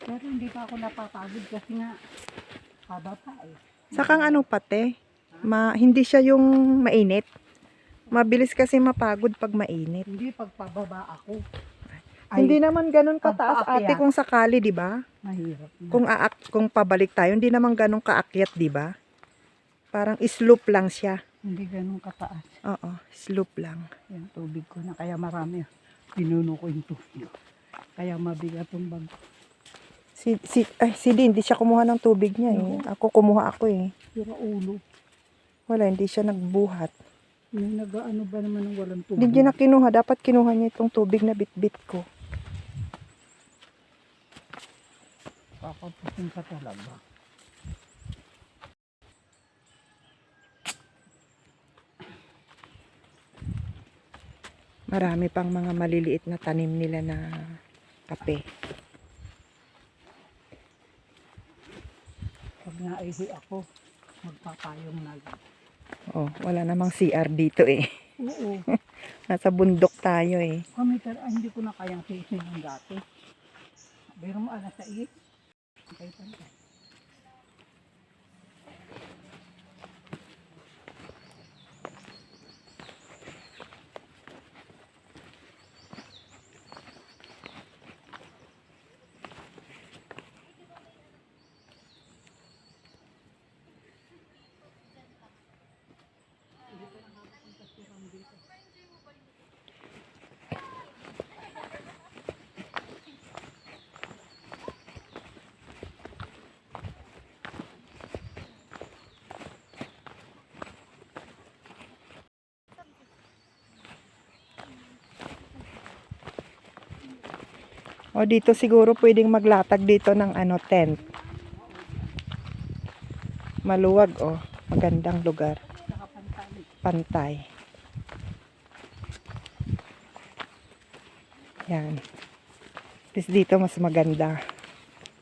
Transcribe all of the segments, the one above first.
Pero hindi pa ako napapagod kasi nga haba pa eh. Sakang ano pati, hindi siya yung mainit. Mabilis kasi mapagod pag mainit. Hindi pagpababa ako. Hindi naman ganun kataas ate pagpaakyat. kung sakali, di ba? Mahirap na. Kung pabalik tayo, hindi naman ganun kaakyat, di ba? Parang slope lang siya. Hindi ganun kataas. Oo, slope lang. Yung tubig ko na kaya marami. Pinuno ko yung tubig. Kaya mabigat yung bag. Si Di, hindi siya kumuha ng tubig niya eh. Kumuha ako eh. Sira ulo. Wala, hindi siya nagbuhat. May nag-ano ba naman ng walang tubig? Hindi niya na kinuha. Dapat kinuha niya itong tubig na bit-bit ko. Kakapusin ka talaga. Marami pang mga maliliit na tanim nila na kape. Pag naihi ako, magpapayong na lang. Oh, wala namang CR dito eh. Oo. Nasa bundok tayo eh. Hindi ko na kayang sisin ng dati. Pero mo alas 6. Okay, pantay. O dito siguro pwedeng maglatag dito ng tent. Maluwag oh. Magandang lugar. Pantay. Yan. Tapos dito mas maganda.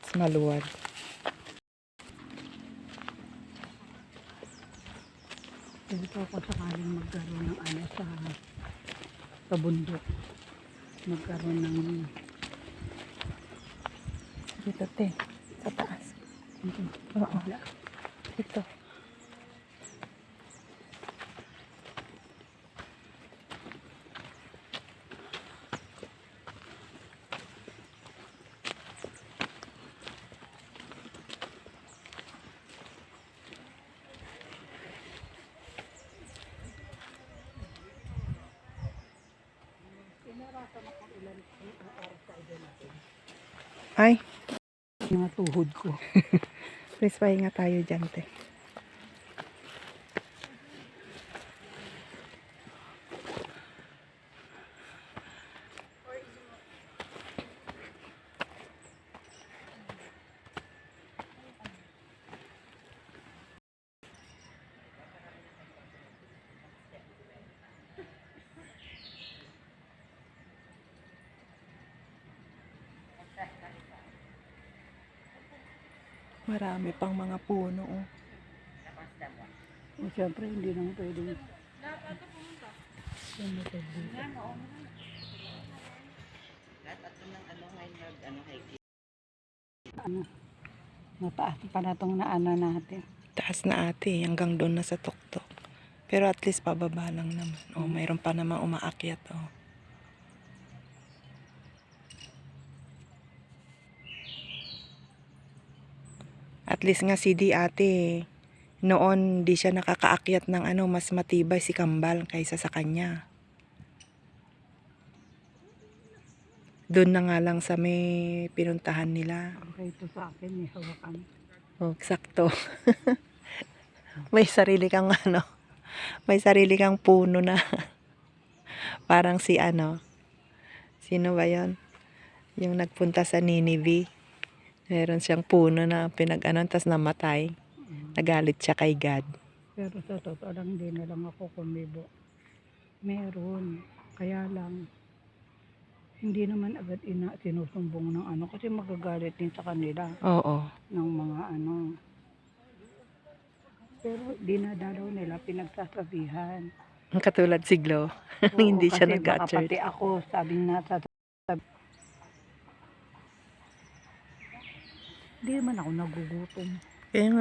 Mas maluwag. Dito ako sakaling magkaroon ng sa bundok. Magkaroon ng Dito te. Sa taas. Oo. Dito. Ay, mga tuhod ko. please pahinga tayo dyan te. Marami pang mga puno oh. Siyempre, hindi naman pwedeng. Mataas pa na itong naana natin. Taas na ate, hanggang doon na sa tuktok. Pero at least pababa lang naman. Oh, mayroon pa naman umaakyat oh. At least nga si Di ate, noon di siya nakakaakyat ng mas matibay si Kambal kaysa sa kanya. Doon na nga lang sa may pinuntahan nila. Okay, ito sa akin, may hawakan. Oh, sakto. May sarili kang may sarili kang puno na. Parang si sino ba 'yon? Yung nagpunta sa Nineveh. Meron siyang puno na tas namatay. Nagalit siya kay God. Pero sa totoo lang, hindi na lang ako kumibo. Meron. Kaya lang, hindi naman agad sinusumbong ng kasi magagalit din sa kanila. Oo. Ng mga Pero dinadalaw nila, pinagsasabihan. Katulad si Glo. Hindi siya Kasi baka nag-church. pati ako, sabing nasa Hindi naman ako nagugutom. Kaya nga